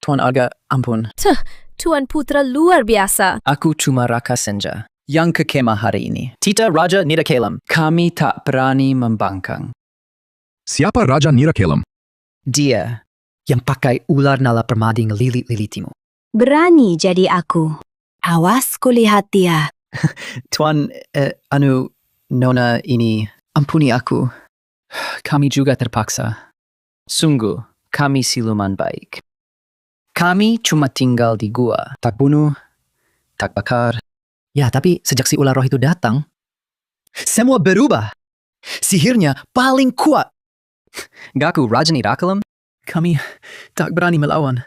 Tuan Aga, ampun. Tuan Putra luar biasa. Aku cuma Raka Senja yang kekemah hari ini. Tita Raja Nirakelam. Kami tak berani membangkang. Siapa Raja Nirakelam? Dia yang pakai ular nala permadi ngelilit-lilitimu. Berani jadi aku. Awas kulihat dia. Tuan, Nona ini, ampuni aku. Kami juga terpaksa. Sungguh, kami siluman baik. Kami cuma tinggal di gua. Tak bunuh, tak bakar. Ya, tapi sejak si ular roh itu datang, semua berubah. Sihirnya paling kuat. Gaku Raja Nirakelam, kami tak berani melawan.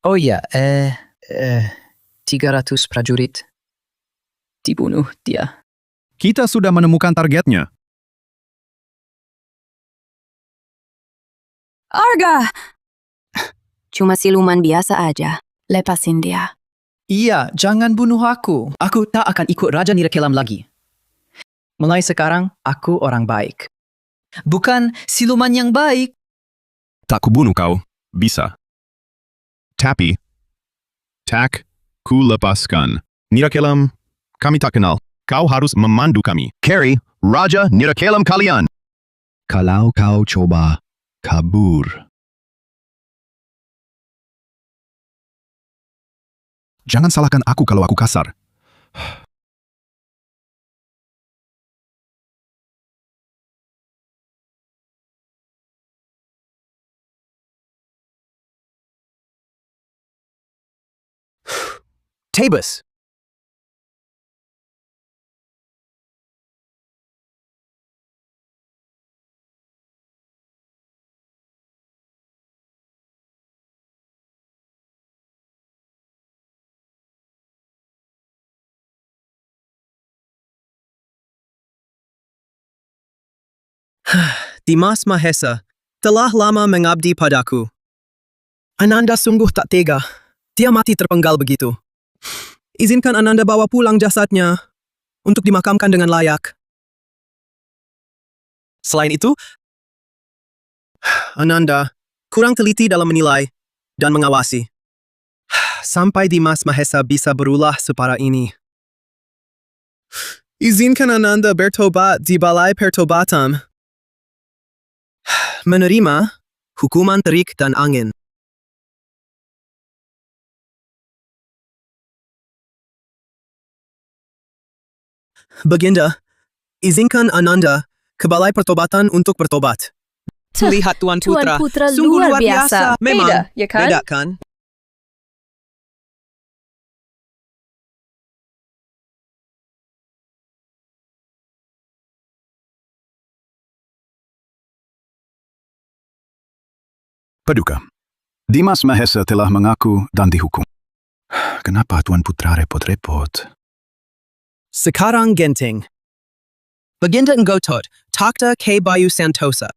Oh ya, 300 prajurit dibunuh dia. Kita sudah menemukan targetnya. Arga! Cuma siluman biasa aja. Lepasin dia. Iya, jangan bunuh aku. Aku tak akan ikut Raja Nirakelam lagi. Mulai sekarang, aku orang baik. Bukan siluman yang baik. Tak kubunuh kau. Bisa. Tapi, ku lepaskan. Nirakelam, kami tak kenal. Kau harus memandu kami. Carry, Raja Nirakelam kalian. Kalau kau coba kabur. Jangan salahkan aku kalau aku kasar. Tabus. Dimas Mahesa telah lama mengabdi padaku. Ananda sungguh tak tega. Dia mati terpenggal begitu. Izinkan Ananda bawa pulang jasadnya untuk dimakamkan dengan layak. Selain itu, Ananda kurang teliti dalam menilai dan mengawasi. Sampai Dimas Mahesa bisa berulah separa ini. Izinkan Ananda bertobat di Balai Pertobatan. Menerima hukuman terik dan angin. Baginda, izinkan Ananda ke Balai Pertobatan untuk bertobat. Lihat Tuan Putra, Tuan Putra sungguh luar biasa. Memang, Beda, ya kan? beda kan? Paduka, Dimas Mahesa telah mengaku dan dihukum. Kenapa Tuan Putra repot-repot? Sekarang genting. Baginda Ngotot, Takta K. Bayu Santosa.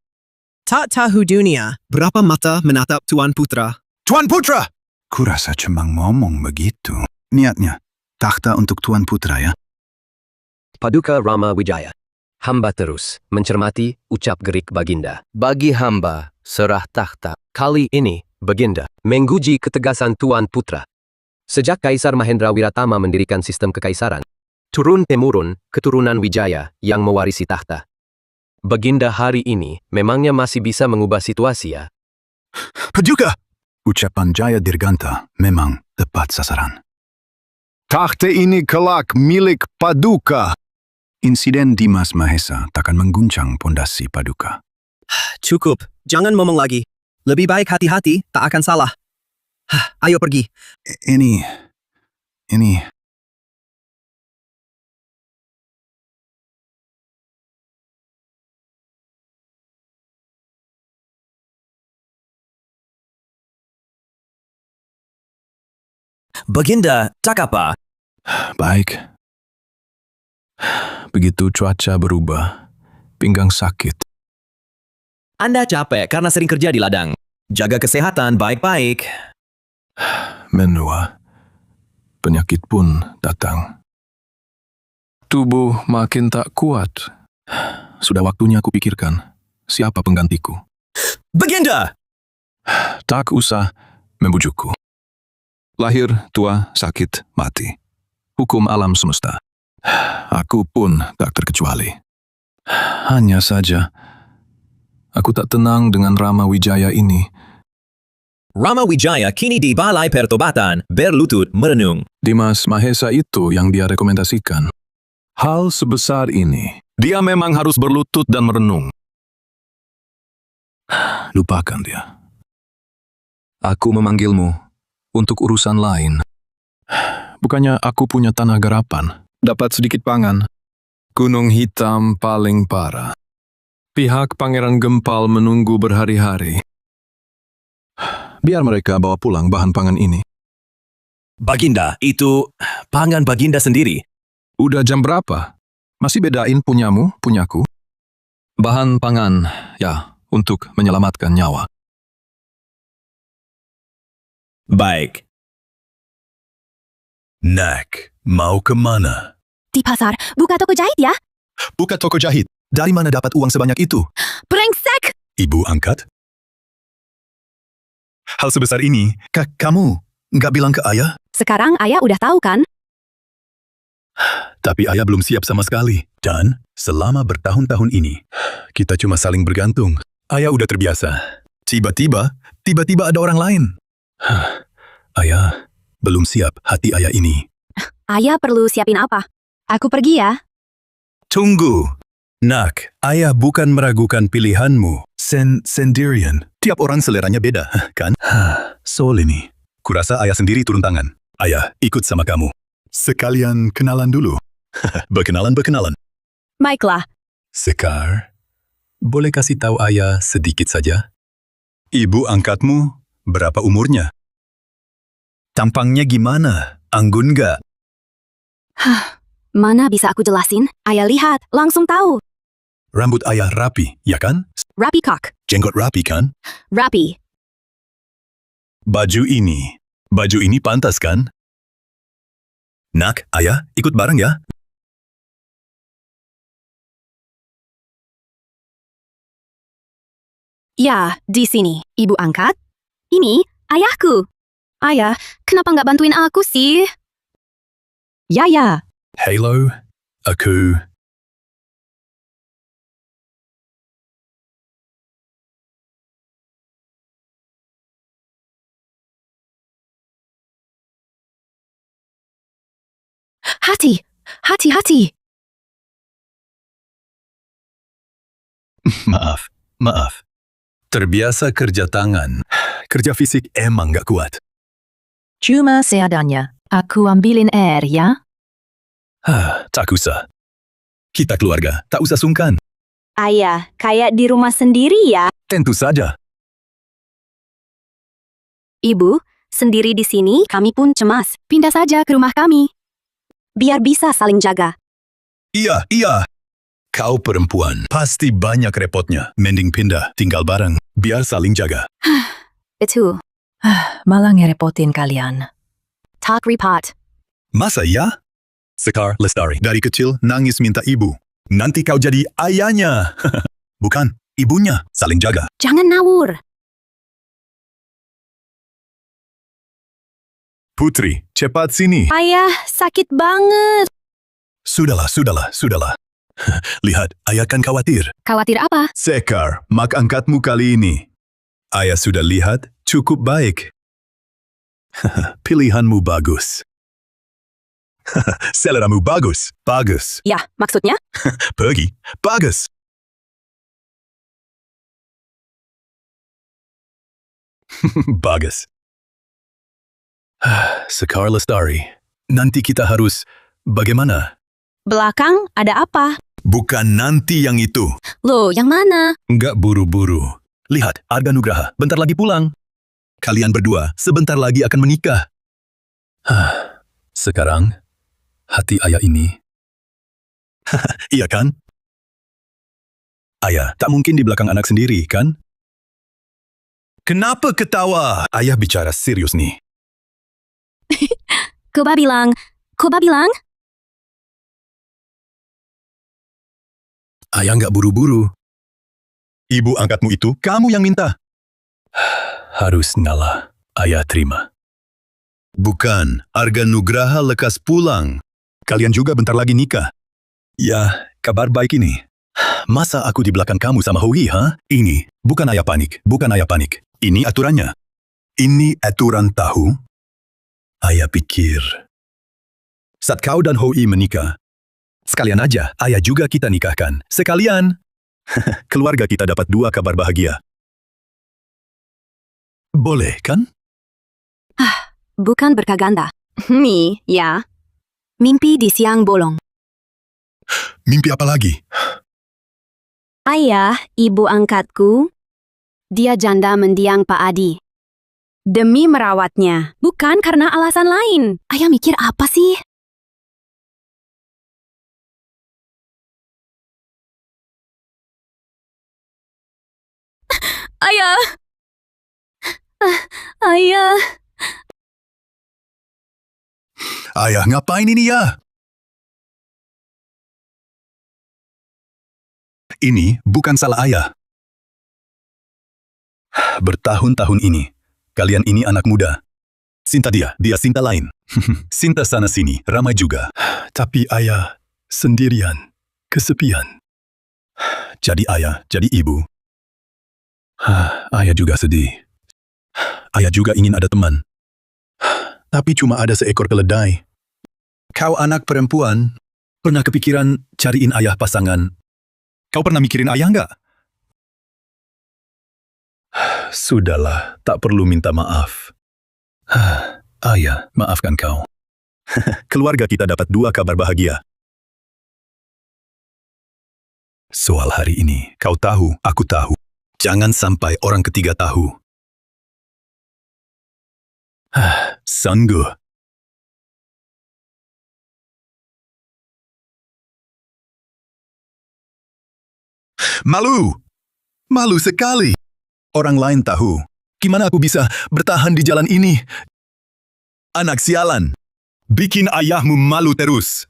Tak tahu dunia berapa mata menatap Tuan Putra. Tuan Putra! Kurasa cemang ngomong begitu. Niatnya, takhta untuk Tuan Putra ya? Paduka Rama Wijaya. Hamba terus mencermati ucap gerik Baginda. Bagi hamba, serah takhta. Kali ini, Baginda, menguji ketegasan Tuan Putra. Sejak Kaisar Mahendra Wiratama mendirikan sistem kekaisaran, turun-temurun keturunan Wijaya yang mewarisi takhta. Baginda hari ini memangnya masih bisa mengubah situasi ya? Paduka! Ucapan Jaya Dirganta memang tepat sasaran. Takhta ini kelak milik Paduka. Insiden Dimas Mahesa takkan mengguncang pondasi Paduka. Cukup, jangan ngomong lagi. Lebih baik hati-hati, tak akan salah. Ayo pergi. Ini... Baginda, tak apa. Baik. Begitu cuaca berubah, pinggang sakit. Anda capek karena sering kerja di ladang. Jaga kesehatan baik-baik. Menua, penyakit pun datang. Tubuh makin tak kuat. Sudah waktunya aku pikirkan, siapa penggantiku. Baginda! Tak usah, membujukku. Lahir, tua, sakit, mati. Hukum alam semesta. Aku pun tak terkecuali. Hanya saja, aku tak tenang dengan Rama Wijaya ini. Rama Wijaya kini di Balai Pertobatan, berlutut merenung. Dimas Mahesa itu yang dia rekomendasikan. Hal sebesar ini, dia memang harus berlutut dan merenung. Lupakan dia. Aku memanggilmu untuk urusan lain. Bukannya aku punya tanah garapan, dapat sedikit pangan. Gunung hitam paling parah. Pihak Pangeran Gempal menunggu berhari-hari. Biar mereka bawa pulang bahan pangan ini. Baginda, itu pangan Baginda sendiri. Udah jam berapa? Masih bedain punyamu, punyaku? Bahan pangan, ya, untuk menyelamatkan nyawa. Baik. Nak, mau kemana? Di pasar, buka toko jahit ya? Buka toko jahit. Dari mana dapat uang sebanyak itu? Brengsek! Ibu angkat? Hal sebesar ini, kamu nggak bilang ke ayah? Sekarang ayah udah tahu kan? Tapi ayah belum siap sama sekali. Dan selama bertahun-tahun ini, kita cuma saling bergantung. Ayah udah terbiasa. Tiba-tiba ada orang lain. Ayah belum siap hati ayah ini. Ayah perlu siapin apa? Aku pergi ya. Tunggu. Nak, ayah bukan meragukan pilihanmu. Sendirian. Tiap orang seleranya beda, kan? Soal ini, kurasa ayah sendiri turun tangan. Ayah ikut sama kamu. Sekalian kenalan dulu. Berkenalan. Baiklah. Sekar, boleh kasih tahu ayah sedikit saja? Ibu angkatmu berapa umurnya? Tampangnya gimana? Anggun nggak? Mana bisa aku jelasin? Ayah lihat, langsung tahu. Rambut ayah rapi, ya kan? Rapi kok. Jenggot rapi kan? Rapi. Baju ini pantas kan? Nak, ayah ikut bareng ya? Ya, di sini. Ibu angkat. Ini ayahku. Ayah, kenapa nggak bantuin aku sih? Ya. Halo, aku... Hati. Maaf. Terbiasa kerja tangan. Kerja fisik emang gak kuat. Cuma seadanya. Aku ambilin air ya. Tak usah. Kita keluarga, tak usah sungkan. Ayah, kayak di rumah sendiri ya? Tentu saja. Ibu, sendiri di sini kami pun cemas. Pindah saja ke rumah kami. Biar bisa saling jaga. Iya. Kau perempuan, pasti banyak repotnya. Mending pindah, tinggal bareng, biar saling jaga. Itu. Malah ngerepotin kalian. Tak repot. Masa ya? Sekar Lestari, dari kecil nangis minta ibu. Nanti kau jadi ayahnya. Bukan, ibunya. Saling jaga. Jangan ngawur. Putri, cepat sini. Ayah, sakit banget. Sudahlah. Lihat, ayah kan khawatir. Khawatir apa? Sekar, mak angkatmu kali ini. Ayah sudah lihat, cukup baik. Pilihanmu bagus. Seleramu bagus. Ya, maksudnya? Pergi, bagus. Bagus. Sekar Lestari, nanti kita harus bagaimana? Belakang ada apa? Bukan nanti yang itu. Loh, yang mana? Nggak buru-buru. Lihat, Arga Nugraha, bentar lagi pulang. Kalian berdua sebentar lagi akan menikah. Sekarang, hati ayah ini. Iya kan? Ayah tak mungkin di belakang anak sendiri, kan? Kenapa ketawa? Ayah bicara serius nih. Koba bilang. Ayah nggak buru-buru. Ibu angkatmu itu kamu yang minta. Harus ngalah. Ayah terima. Bukan, Arga Nugraha lekas pulang. Kalian juga bentar lagi nikah. Ya, kabar baik ini. Masa aku di belakang kamu sama Hui, ha? Ini, bukan ayah panik, bukan ayah panik. Ini aturannya. Ini aturan tahu. Ayah pikir, saat kau dan Hui menikah, sekalian aja, ayah juga kita nikahkan. Sekalian, keluarga kita dapat 2 kabar bahagia. Boleh, kan? Bukan berkah ganda. Ya. Mimpi di siang bolong. Mimpi apa lagi? Ayah, ibu angkatku, dia janda mendiang Pak Adi. Demi merawatnya, bukan karena alasan lain. Ayah mikir apa sih? Ayah! Ayah! Ayah, ngapain ini ya? Ini bukan salah ayah. Bertahun-tahun ini, kalian ini anak muda. Sinta dia Sinta lain. Sinta sana sini, ramai juga. Tapi ayah sendirian, kesepian. Jadi ayah, jadi ibu. Ayah juga sedih. Ayah juga ingin ada teman. Tapi cuma ada seekor keledai. Kau anak perempuan, pernah kepikiran cariin ayah pasangan? Kau pernah mikirin ayah nggak? Sudahlah, tak perlu minta maaf. Ayah, maafkan kau. Keluarga kita dapat 2 kabar bahagia. Soal hari ini, kau tahu, aku tahu. Jangan sampai orang ketiga tahu. Sungguh. Malu! Malu sekali. Orang lain tahu. Gimana aku bisa bertahan di jalan ini? Anak sialan. Bikin ayahmu malu terus.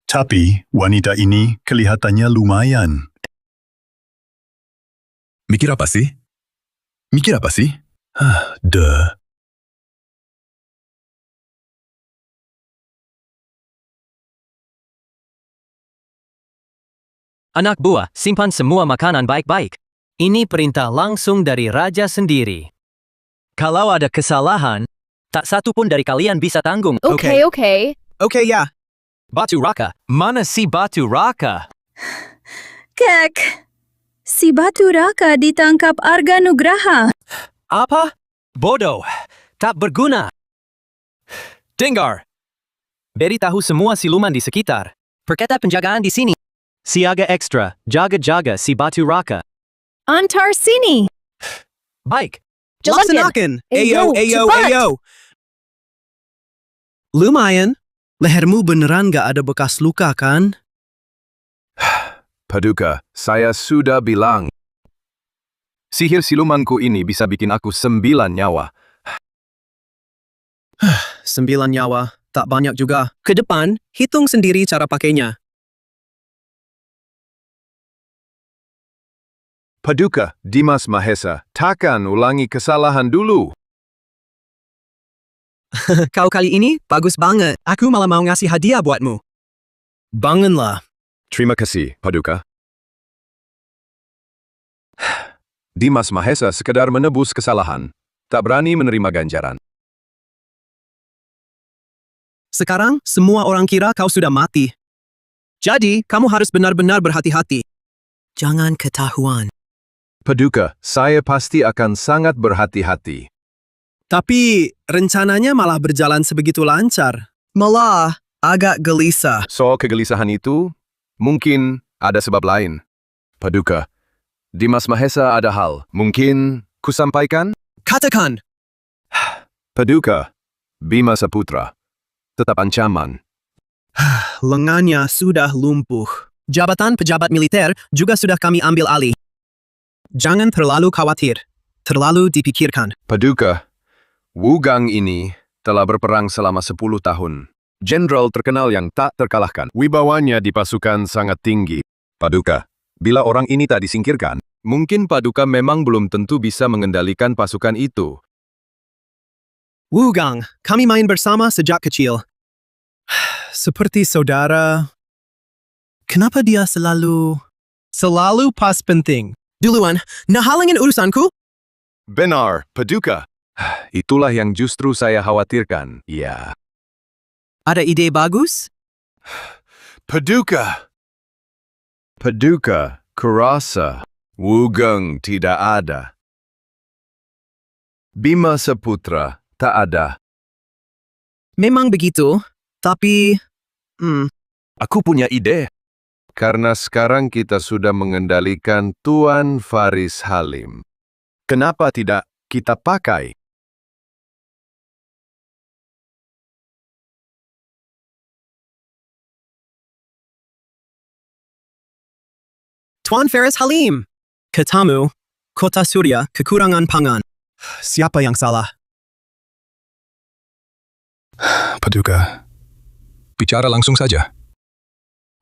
Tapi wanita ini kelihatannya lumayan. Mikir apa sih? Mikir apa sih? Duh. Anak buah, simpan semua makanan baik-baik. Ini perintah langsung dari raja sendiri. Kalau ada kesalahan, tak satu pun dari kalian bisa tanggung. Okay. Okay, ya. Batu Raka, mana si Batu Raka? Kek, si Batu Raka ditangkap Arga Nugraha. Apa? Bodoh, tak berguna. Dengar, beritahu semua siluman di sekitar. Perkata penjagaan di sini. Siaga ekstra, jaga-jaga si Batu Raka. Antar sini. Baik. Laksanakan. Ayo. cepat. Lumayan. Lehermu beneran gak ada bekas luka, kan? Paduka, saya sudah bilang. Sihir silumanku ini bisa bikin aku 9 nyawa. 9 nyawa, tak banyak juga. Ke depan, hitung sendiri cara pakainya. Paduka, Dimas Mahesa, takkan ulangi kesalahan dulu. Kau kali ini bagus banget. Aku malah mau ngasih hadiah buatmu. Bangunlah. Terima kasih, Paduka. Dimas Mahesa sekedar menebus kesalahan, tak berani menerima ganjaran. Sekarang, semua orang kira kau sudah mati. Jadi, kamu harus benar-benar berhati-hati. Jangan ketahuan. Paduka, saya pasti akan sangat berhati-hati. Tapi, rencananya malah berjalan sebegitu lancar. Malah, agak gelisah. Soal kegelisahan itu, mungkin ada sebab lain. Paduka, Dimas Mahesa ada hal. Mungkin kusampaikan? Katakan! Paduka, Bima Saputra, tetap ancaman. Lengannya sudah lumpuh. Jabatan pejabat militer juga sudah kami ambil alih. Jangan terlalu khawatir. Terlalu dipikirkan. Paduka, Wu Gang ini telah berperang selama 10 tahun. Jenderal terkenal yang tak terkalahkan. Wibawanya di pasukan sangat tinggi. Paduka, bila orang ini tak disingkirkan, Mungkin Paduka memang belum tentu bisa mengendalikan pasukan itu. Wugang, kami main bersama sejak kecil. Seperti saudara. Kenapa dia selalu pas penting? Duluan, nahalangin urusanku? Benar, Paduka. Itulah yang justru saya khawatirkan, ya. Ada ide bagus? Paduka, kurasa Wugang tidak ada. Bima Saputra tak ada. Memang begitu, tapi... Aku punya ide. Karena sekarang kita sudah mengendalikan Tuan Faris Halim. Kenapa tidak kita pakai? Tuan Faris Halim. Katamu, Kota Surya kekurangan pangan. Siapa yang salah? Paduka, bicara langsung saja.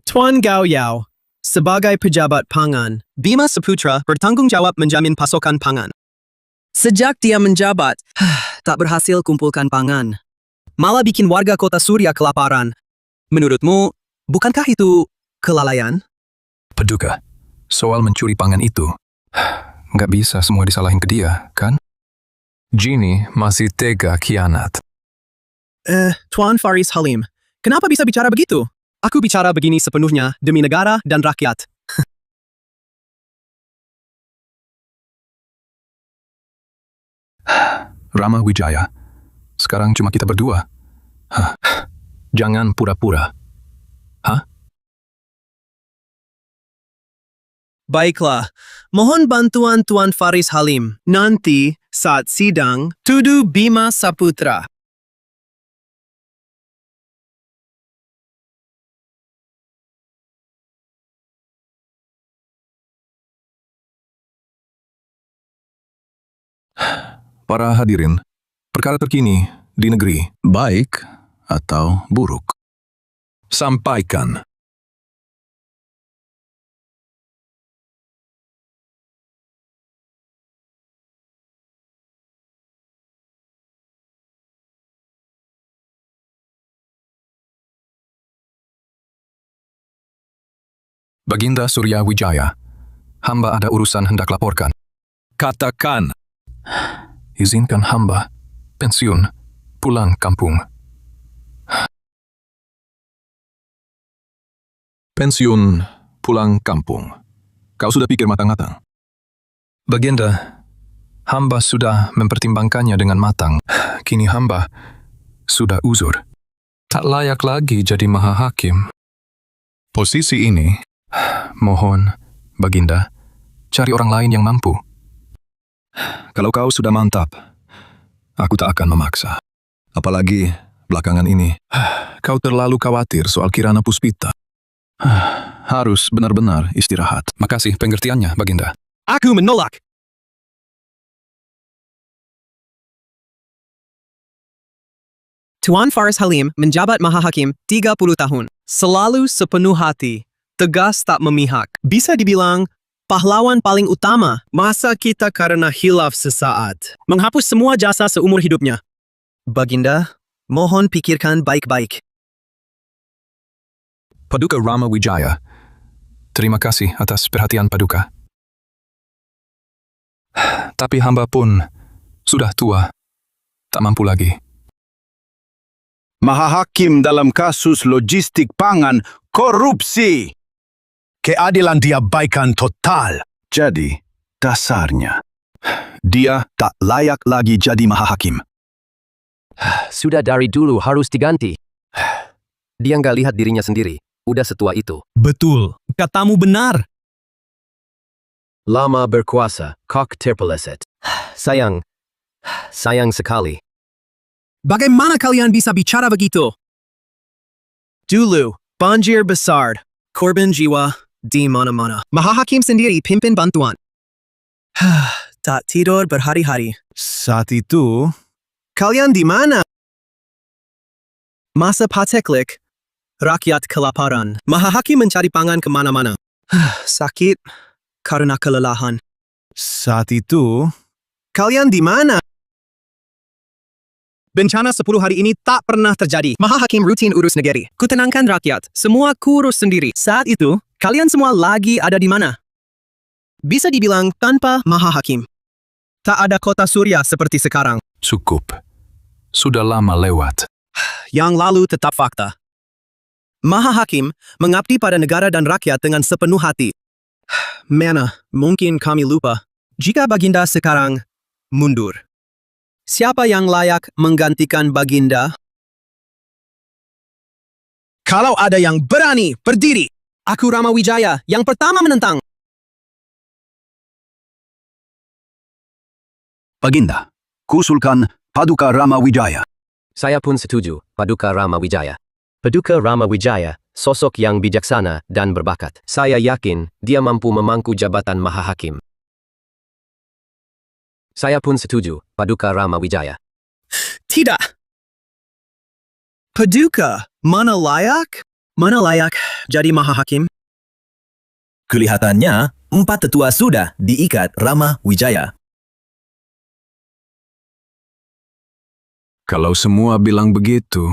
Tuan Gao Yao, sebagai pejabat pangan, Bima Saputra bertanggung jawab menjamin pasokan pangan. Sejak dia menjabat, tak berhasil kumpulkan pangan. Malah bikin warga Kota Surya kelaparan. Menurutmu, bukankah itu kelalaian? Paduka, soal mencuri pangan itu, nggak bisa semua disalahin ke dia, kan? Gini masih tega khianat. Tuan Faris Halim, kenapa bisa bicara begitu? Aku bicara begini sepenuhnya demi negara dan rakyat. Rama Wijaya, sekarang cuma kita berdua. Jangan pura-pura. Baiklah, mohon bantuan Tuan Faris Halim. Nanti, saat sidang, tuduh Bima Saputra. Para hadirin, perkara terkini di negeri, baik atau buruk. Sampaikan. Baginda Surya Wijaya, hamba ada urusan hendak laporkan. Katakan. Izinkan hamba pensiun, pulang kampung. Pensiun, pulang kampung. Kau sudah pikir matang-matang? Baginda, hamba sudah mempertimbangkannya dengan matang. Kini hamba sudah uzur. Tak layak lagi jadi maha hakim. Posisi ini, mohon, Baginda, cari orang lain yang mampu. Kalau kau sudah mantap, aku tak akan memaksa. Apalagi belakangan ini, kau terlalu khawatir soal Kirana Puspita. Harus benar-benar istirahat. Makasih pengertiannya, Baginda. Aku menolak. Tuan Faris Halim menjabat Maha Hakim 30 tahun. Selalu sepenuh hati, tegas tak memihak. Bisa dibilang pahlawan paling utama. Masa kita karena hilaf sesaat menghapus semua jasa seumur hidupnya. Baginda, mohon pikirkan baik-baik. Paduka Rama Wijaya, terima kasih atas perhatian Paduka. Tapi hamba pun sudah tua, tak mampu lagi. Maha Hakim dalam kasus logistik pangan korupsi. Keadilan diabaikan total. Jadi, dasarnya, dia tak layak lagi jadi Maha Hakim. Sudah dari dulu harus diganti. Dia nggak lihat dirinya sendiri. Udah setua itu. Betul, katamu benar. Lama berkuasa, kok terpeleset. Sayang sekali. Bagaimana kalian bisa bicara begitu? Dulu, banjir besar, korban jiwa, di mana-mana. Maha Hakim sendiri pimpin bantuan. Tak tidur berhari-hari. Saat itu, Kalian di mana? Masa pateklik, rakyat kelaparan. Maha Hakim mencari pangan kemana-mana. Sakit karena kelelahan. Saat itu, Kalian di mana? Bencana 10 hari ini tak pernah terjadi. Maha Hakim rutin urus negeri. Kutenangkan rakyat. Semua kurus sendiri. Saat itu, kalian semua lagi ada di mana? Bisa dibilang tanpa Maha Hakim. Tak ada kota Surya seperti sekarang. Cukup. Sudah lama lewat. Yang lalu tetap fakta. Maha Hakim mengabdi pada negara dan rakyat dengan sepenuh hati. Mana, mungkin kami lupa. Jika Baginda sekarang mundur, siapa yang layak menggantikan Baginda? Kalau ada yang berani berdiri, aku Rama Wijaya yang pertama menentang. Baginda, kusulkan Paduka Rama Wijaya. Saya pun setuju, Paduka Rama Wijaya. Paduka Rama Wijaya, sosok yang bijaksana dan berbakat. Saya yakin dia mampu memangku jabatan Maha Hakim. Saya pun setuju, Paduka Rama Wijaya. Tidak. Paduka, mana layak? Mana layak jadi Maha Hakim? Kelihatannya, 4 tetua sudah diikat Rama Wijaya. Kalau semua bilang begitu,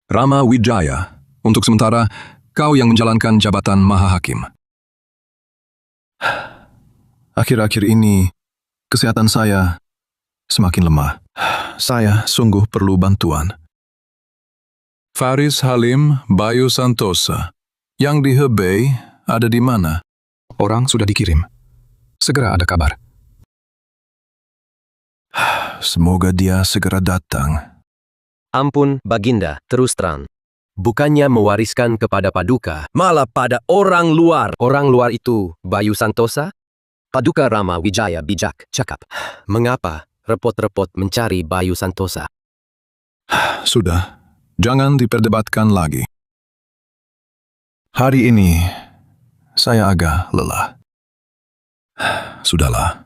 Rama Wijaya, untuk sementara kau yang menjalankan jabatan Maha Hakim. Akhir-akhir ini, kesehatan saya semakin lemah. Saya sungguh perlu bantuan. Faris Halim Bayu Santosa, yang di Hebei ada di mana? Orang sudah dikirim. Segera ada kabar. Semoga dia segera datang. Ampun, Baginda, terus terang. Bukannya mewariskan kepada Paduka, malah pada orang luar. Orang luar itu Bayu Santosa? Paduka Rama Wijaya bijak cakap. Mengapa repot-repot mencari Bayu Santosa? Sudah, jangan diperdebatkan lagi. Hari ini, saya agak lelah. Sudahlah.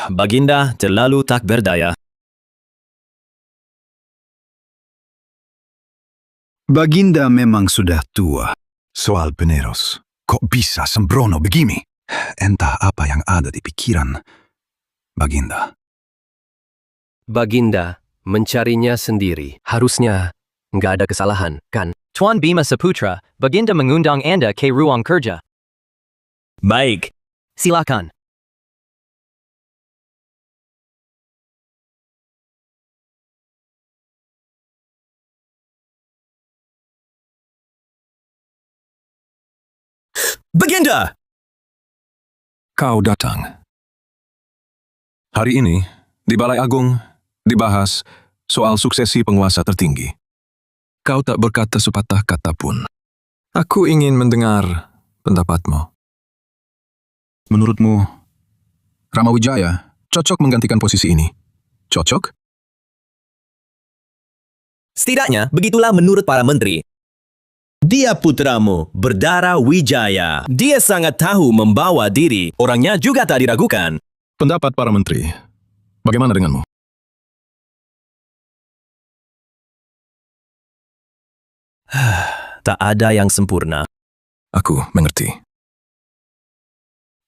Baginda terlalu tak berdaya. Baginda memang sudah tua. Soal Peneros, kok bisa sembrono begini? Entah apa yang ada di pikiran Baginda. Baginda mencarinya sendiri. Harusnya nggak ada kesalahan, kan? Tuan Bima Saputra, Baginda mengundang Anda ke ruang kerja. Baik. Silakan. Baginda! Kau datang. Hari ini, di Balai Agung, dibahas soal suksesi penguasa tertinggi. Kau tak berkata sepatah kata pun. Aku ingin mendengar pendapatmu. Menurutmu, Rama Wijaya cocok menggantikan posisi ini? Cocok? Setidaknya, begitulah menurut para menteri. Dia putramu, berdarah Wijaya. Dia sangat tahu membawa diri. Orangnya juga tak diragukan. Pendapat para menteri, bagaimana denganmu? Tak ada yang sempurna. Aku mengerti.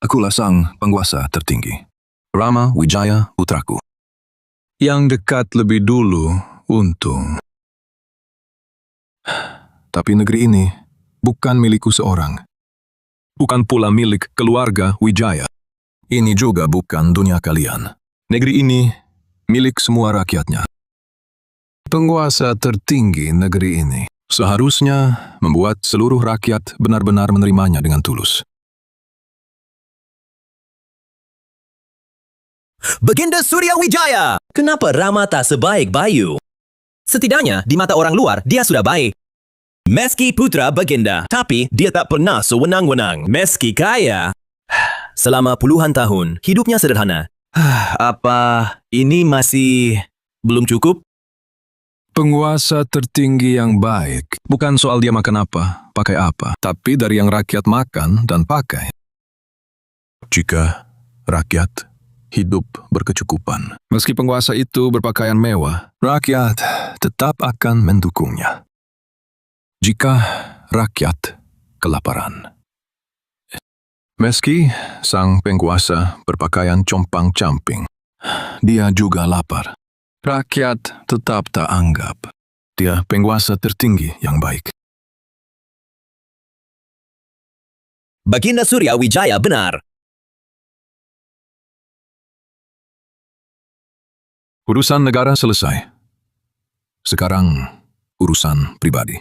Akulah sang penguasa tertinggi. Rama Wijaya putraku. Yang dekat lebih dulu untung. Tapi negeri ini bukan milikku seorang. Bukan pula milik keluarga Wijaya. Ini juga bukan dunia kalian. Negeri ini milik semua rakyatnya. Penguasa tertinggi negeri ini seharusnya membuat seluruh rakyat benar-benar menerimanya dengan tulus. Baginda Surya Wijaya! Kenapa Rama tak sebaik Bayu? Setidaknya, di mata orang luar, dia sudah baik. Meski putra Baginda, tapi dia tak pernah sewenang-wenang. Meski kaya, selama puluhan tahun, hidupnya sederhana. Apa ini masih belum cukup? Penguasa tertinggi yang baik bukan soal dia makan apa, pakai apa, tapi dari yang rakyat makan dan pakai. Jika rakyat hidup berkecukupan, meski penguasa itu berpakaian mewah, rakyat tetap akan mendukungnya. Jika rakyat kelaparan. Meski sang penguasa berpakaian compang-camping, dia juga lapar. Rakyat tetap tak anggap dia penguasa tertinggi yang baik. Baginda Surya Wijaya benar. Urusan negara selesai. Sekarang urusan pribadi.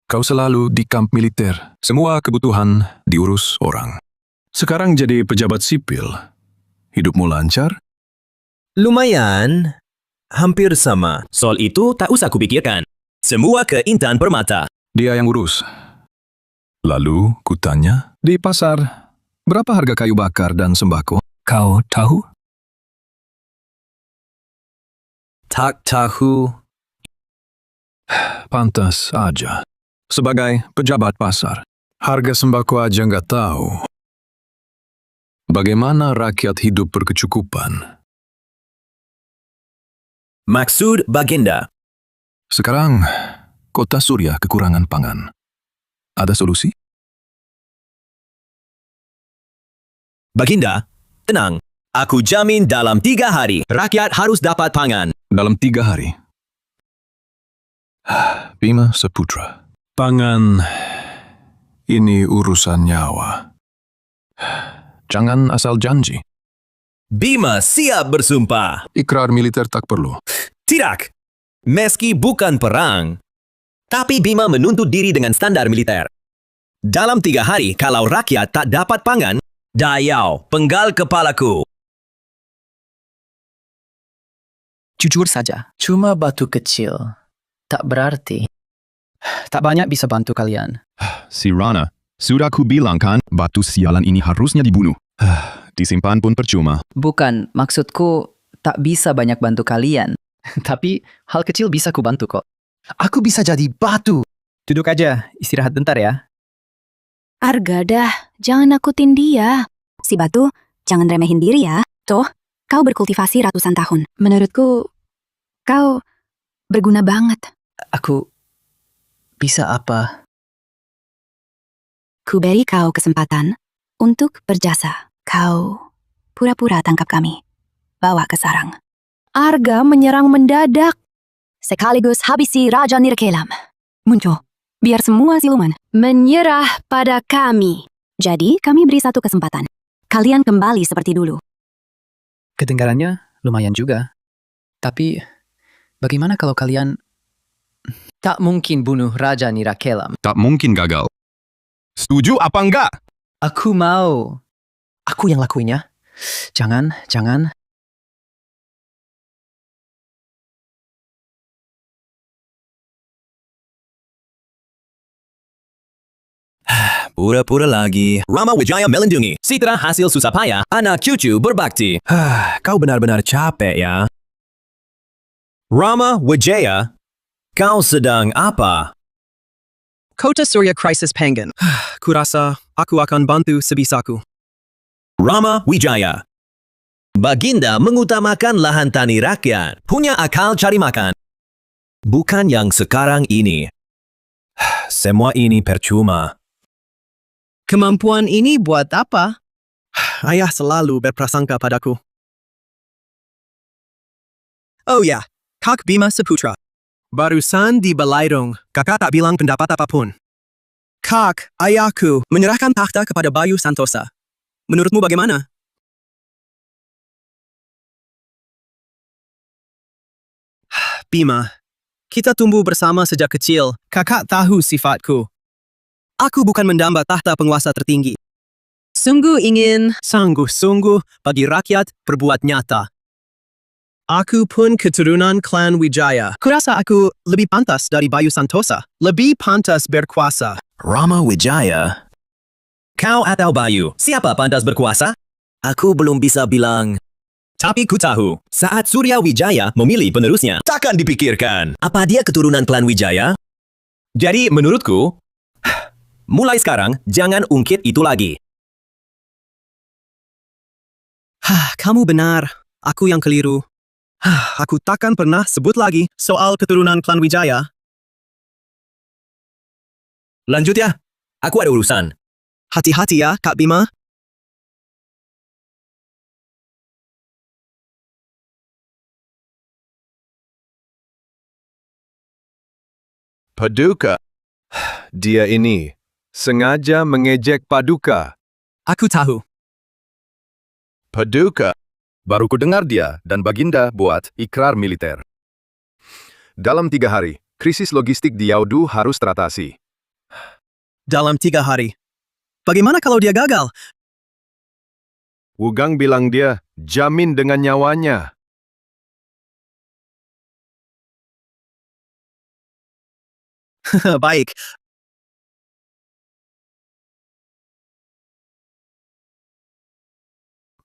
Kau selalu di kamp militer. Semua kebutuhan diurus orang. Sekarang jadi pejabat sipil. Hidupmu lancar? Lumayan. Hampir sama. Soal itu tak usah kupikirkan. Semua ke Intan Permata. Dia yang urus. Lalu kutanya, di pasar, berapa harga kayu bakar dan sembako? Kau tahu? Tak tahu. Pantas aja. Sebagai pejabat pasar, harga sembako aja nggak tahu. Bagaimana rakyat hidup berkecukupan? Maksud Baginda. Sekarang, kota Surya kekurangan pangan. Ada solusi? Baginda, tenang. Aku jamin dalam 3 hari, rakyat harus dapat pangan. Dalam 3 hari. Bima Saputra. Pangan ini urusan nyawa. Jangan asal janji. Bima siap bersumpah. Ikrar militer tak perlu. Tidak. Meski bukan perang, tapi Bima menuntut diri dengan standar militer. Dalam 3 hari, kalau rakyat tak dapat pangan, dayau, penggal kepalaku. Jujur saja, cuma batu kecil. Tak berarti. Tak banyak bisa bantu kalian. Si Rana, sudah ku bilang kan, batu sialan ini harusnya dibunuh. Disimpan pun percuma. Bukan, maksudku tak bisa banyak bantu kalian. Tapi hal kecil bisa ku bantu kok. Aku bisa jadi batu. Duduk aja, istirahat bentar ya. Arga dah, jangan nakutin dia. Si Batu, jangan remehin diri ya. Tuh, kau berkultivasi ratusan tahun. Menurutku, kau berguna banget. Aku bisa apa? Ku beri kau kesempatan untuk berjasa. Kau pura-pura tangkap kami. Bawa ke sarang. Arga menyerang mendadak. Sekaligus habisi Raja Nirkelam. Muncul, biar semua siluman Menyerah pada kami. Jadi, kami beri satu kesempatan. Kalian kembali seperti dulu. Kedengarannya lumayan juga. Tapi bagaimana kalau kalian tak mungkin bunuh Raja Nirakelam? Tak mungkin gagal. Setuju apa enggak? Aku mau. Aku yang lakuinnya. Jangan. Pura-pura lagi. Rama Wijaya melindungi. Citra hasil susah payah, anak cucu berbakti. Kau benar-benar capek ya. Rama Wijaya, kau sedang apa? Kota Surya Crisis Pangan. Kurasa aku akan bantu sebisaku. Rama Wijaya. Baginda mengutamakan lahan tani rakyat. Punya akal cari makan. Bukan yang sekarang ini. Semua ini percuma. Kemampuan ini buat apa? Ayah selalu berprasangka padaku. Oh ya, Kak Bima Saputra. Barusan di Balairung, kakak tak bilang pendapat apapun. Kak, ayahku menyerahkan takhta kepada Bayu Santosa. Menurutmu bagaimana? Bima, kita tumbuh bersama sejak kecil. Kakak tahu sifatku. Aku bukan mendamba tahta penguasa tertinggi. Sungguh ingin, sungguh-sungguh bagi rakyat berbuat nyata. Aku pun keturunan klan Wijaya. Kurasa aku lebih pantas dari Bayu Santosa. Lebih pantas berkuasa. Rama Wijaya. Kau atau Bayu, siapa pantas berkuasa? Aku belum bisa bilang. Tapi ku tahu, saat Surya Wijaya memilih penerusnya, takkan dipikirkan. Apa dia keturunan klan Wijaya? Jadi menurutku, mulai sekarang, jangan ungkit itu lagi. Kamu benar. Aku yang keliru. Aku takkan pernah sebut lagi soal keturunan klan Wijaya. Lanjut ya. Aku ada urusan. Hati-hati ya, Kak Bima. Paduka. Dia ini sengaja mengejek Paduka. Aku tahu. Paduka. Baru ku dengar dia dan Baginda buat ikrar militer. Dalam 3 hari, krisis logistik di Yaudu harus teratasi. Dalam 3 hari. Bagaimana kalau dia gagal? Wugang bilang dia jamin dengan nyawanya. Baik.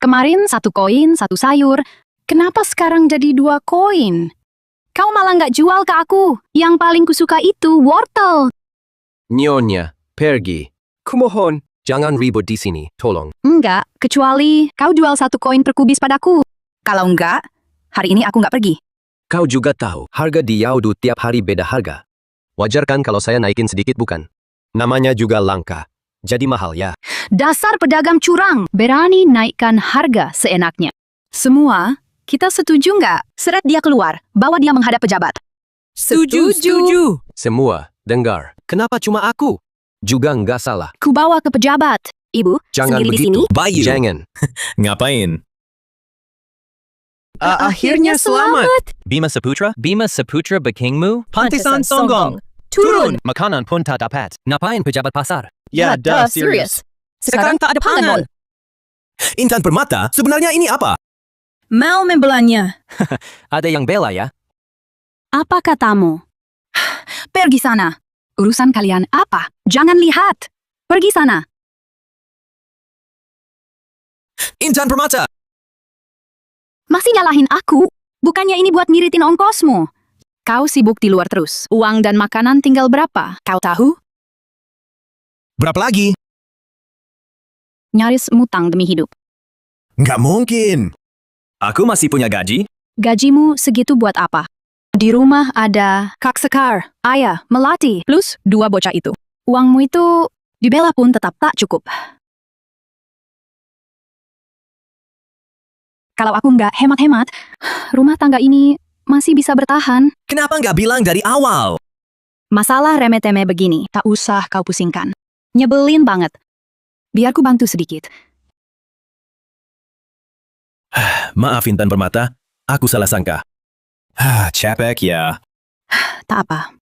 Kemarin 1 koin, 1 sayur. Kenapa sekarang jadi 2 koin? Kau malah nggak jual ke aku. Yang paling kusuka itu wortel. Nyonya, pergi. Kumohon. Jangan ribut di sini, tolong. Enggak, kecuali kau jual 1 koin per kubis padaku. Kalau enggak, hari ini aku nggak pergi. Kau juga tahu, harga di Yaudu tiap hari beda harga. Wajar kan kalau saya naikin sedikit bukan? Namanya juga langka. Jadi mahal ya. Dasar pedagang curang, berani naikkan harga seenaknya. Semua, kita setuju nggak? Seret dia keluar, bawa dia menghadap pejabat. Setuju. Semua, dengar. Kenapa cuma aku? Juga nggak salah. Ku bawa ke pejabat. Ibu, Jangan sendiri di begitu. sini. Bayu. Jangan. Ngapain? Akhirnya selamat. Bima Saputra? Bima Saputra Bakingmu? Pantesan Songgong. Turun. Makanan pun tak dapat. Ngapain pejabat pasar? Ya, serius. Sekarang tak ada pangan. Intan Permata, sebenarnya ini apa? Mau membelanya. Ada yang bela ya? Apa katamu? Pergi sana. Urusan kalian apa? Jangan lihat. Pergi sana. Intan Permata! Masih nyalahin aku? Bukannya ini buat ngiritin ongkosmu? Kau sibuk di luar terus. Uang dan makanan tinggal berapa? Kau tahu? Berapa lagi? Nyaris mutang demi hidup. Nggak mungkin. Aku masih punya gaji. Gajimu segitu buat apa? Di rumah ada Kak Sekar, Ayah, Melati, plus 2 bocah itu. Uangmu itu dibela pun tetap tak cukup. Kalau aku nggak hemat-hemat, rumah tangga ini masih bisa bertahan. Kenapa nggak bilang dari awal? Masalah remeh-temeh begini, tak usah kau pusingkan. Nyebelin banget. Biar ku bantu sedikit. Maaf Intan Permata, aku salah sangka. Capek ya. Tak apa.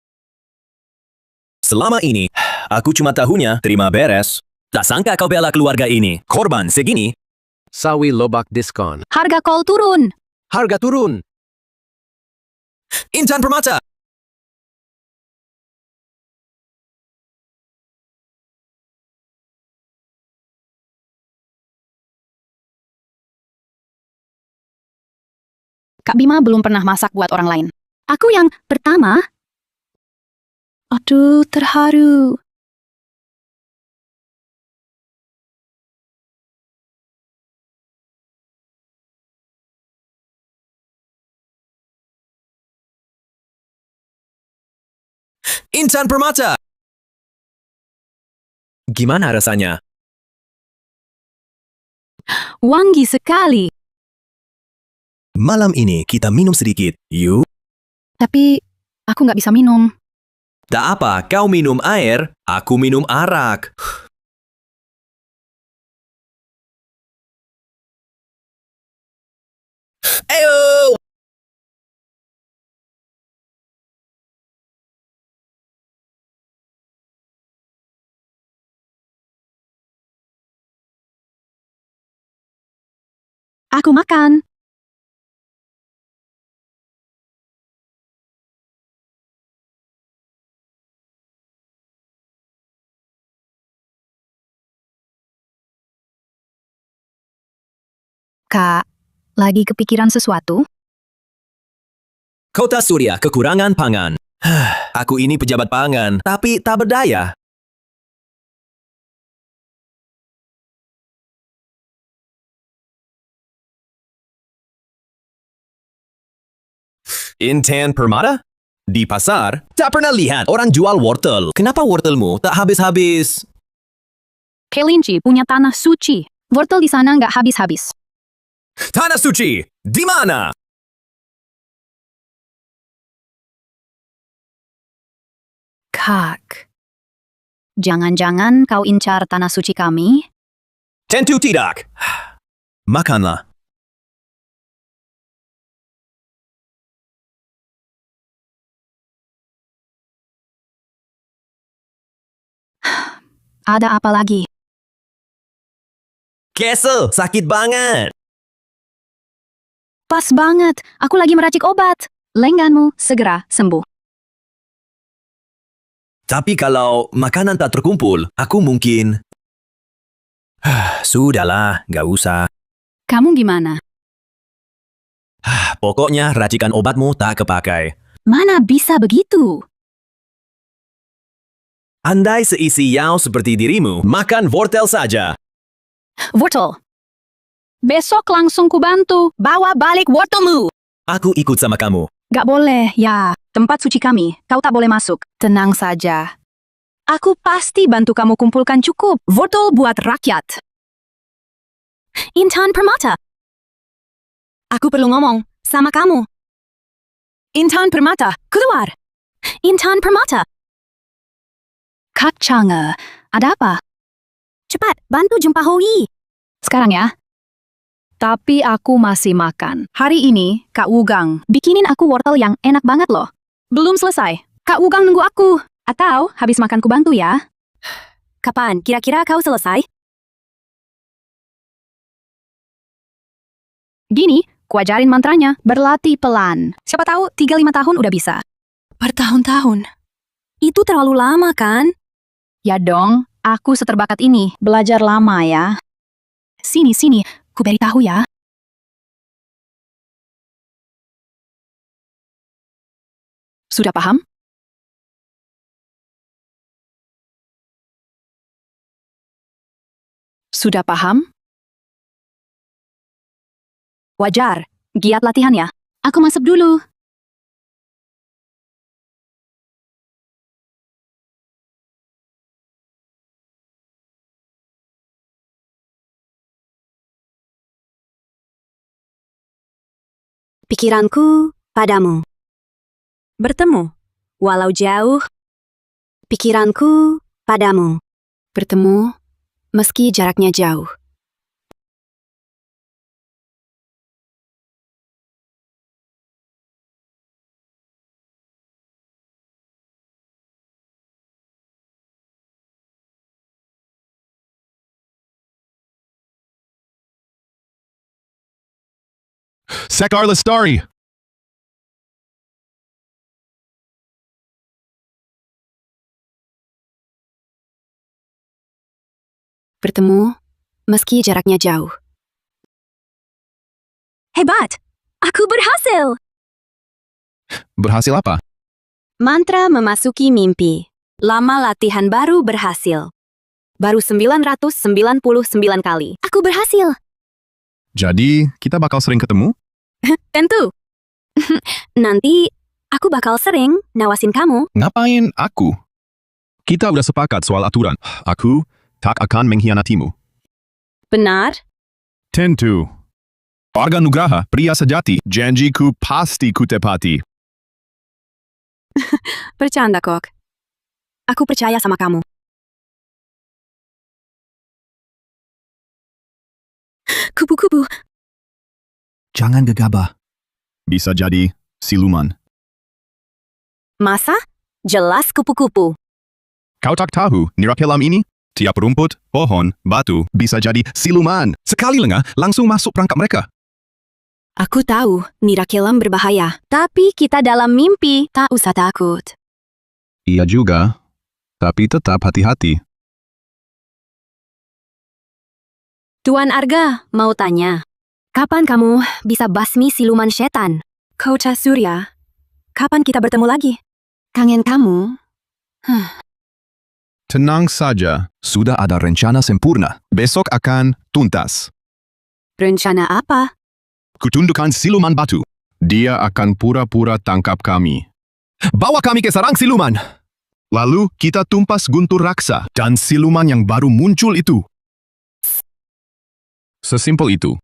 Selama ini, aku cuma tahunya terima beres. Tak sangka kau bela keluarga ini. Korban segini. Sawi lobak diskon. Harga kol turun. Harga turun. Intan Permata! Kak Bima belum pernah masak buat orang lain. Aku yang pertama. Aduh, terharu. Intan Permata! Gimana rasanya? Wangi sekali. Malam ini kita minum sedikit, yuk. Tapi aku nggak bisa minum. Tak apa, kau minum air, aku minum arak. Ayo! Aku makan. Kak, lagi kepikiran sesuatu? Kota Surya kekurangan pangan. Aku ini pejabat pangan, tapi tak berdaya. Intan Permata? Di pasar, tak pernah lihat orang jual wortel. Kenapa wortelmu tak habis-habis? Kelinci punya tanah suci. Wortel di sana nggak habis-habis. Tanah suci, di mana? Kak. Jangan-jangan kau incar tanah suci kami? Tentu tidak. Makanlah. Ada apa lagi? Kesel, sakit banget. Pas banget, aku lagi meracik obat. Lengganmu segera sembuh. Tapi kalau makanan tak terkumpul, aku mungkin... Sudahlah, gak usah. Kamu gimana? Pokoknya racikan obatmu tak kepakai. Mana bisa begitu? Andai seisi Yao seperti dirimu, makan wortel saja. Wortel. Besok langsung kubantu. Bawa balik wortelmu. Aku ikut sama kamu. Gak boleh, ya. Tempat suci kami, kau tak boleh masuk. Tenang saja. Aku pasti bantu kamu kumpulkan cukup wortel buat rakyat. Intan Permata. Aku perlu ngomong sama kamu. Intan Permata, keluar. Intan Permata. Kak Chang'e, ada apa? Cepat, bantu jumpa Hoi. Sekarang ya. Tapi aku masih makan. Hari ini, Kak Wugang bikinin aku wortel yang enak banget loh. Belum selesai. Kak Wugang nunggu aku. Atau habis makan ku bantu ya. Kapan kira-kira kau selesai? Gini, ku ajarin mantranya. Berlatih pelan. Siapa tahu 3-5 tahun udah bisa. Bertahun-tahun. Itu terlalu lama kan? Ya dong, aku seterbakat ini. Belajar lama ya. Sini, ku beri tahu ya. Sudah paham? Sudah paham? Wajar, giat latihan ya. Aku masuk dulu. Pikiranku padamu. Bertemu, walau jauh. Pikiranku padamu. Bertemu, meski jaraknya jauh. Sekar Lestari! Bertemu, meski jaraknya jauh. Hebat! Aku berhasil! Berhasil apa? Mantra memasuki mimpi. Lama latihan baru berhasil. Baru 999 kali. Aku berhasil! Jadi, kita bakal sering ketemu? Tentu. Nanti, aku bakal sering nawasin kamu. Ngapain aku? Kita udah sepakat soal aturan. Aku tak akan mengkhianatimu. Benar? Tentu. Warga Nugraha, pria sejati, janjiku pasti kutepati. Bercanda kok. Aku percaya sama kamu. Kupu-kupu. Jangan gegabah. Bisa jadi siluman. Masa? Jelas kupu-kupu. Kau tak tahu, Nirakelam ini? Tiap rumput, pohon, batu bisa jadi siluman. Sekali lengah, langsung masuk perangkap mereka. Aku tahu, Nirakelam berbahaya. Tapi kita dalam mimpi, tak usah takut. Iya juga, tapi tetap hati-hati. Tuan Arga, mau tanya. Kapan kamu bisa basmi siluman setan? Kota Surya, kapan kita bertemu lagi? Kangen kamu? Tenang saja, sudah ada rencana sempurna. Besok akan tuntas. Rencana apa? Kutundukkan siluman batu. Dia akan pura-pura tangkap kami. Bawa kami ke sarang siluman. Lalu kita tumpas guntur raksa dan siluman yang baru muncul itu. Sesimpel itu.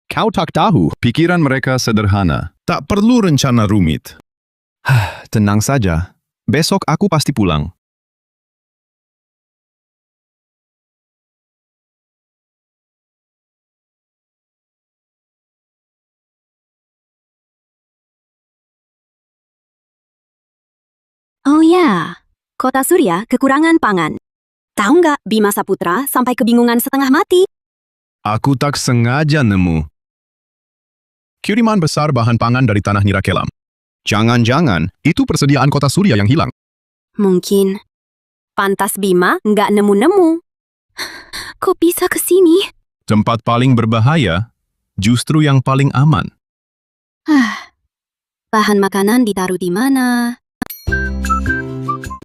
Kau tak tahu, pikiran mereka sederhana. Tak perlu rencana rumit. Tenang saja. Besok aku pasti pulang. Oh ya, Kota Surya kekurangan pangan. Tahu nggak Bima Saputra sampai kebingungan setengah mati? Aku tak sengaja nemu. Kiriman besar bahan pangan dari tanah Nirakelam. Jangan-jangan itu persediaan Kota Surya yang hilang. Mungkin. Pantas Bima nggak nemu-nemu. Kok bisa ke sini? Tempat paling berbahaya, justru yang paling aman. Bahan makanan ditaruh di mana?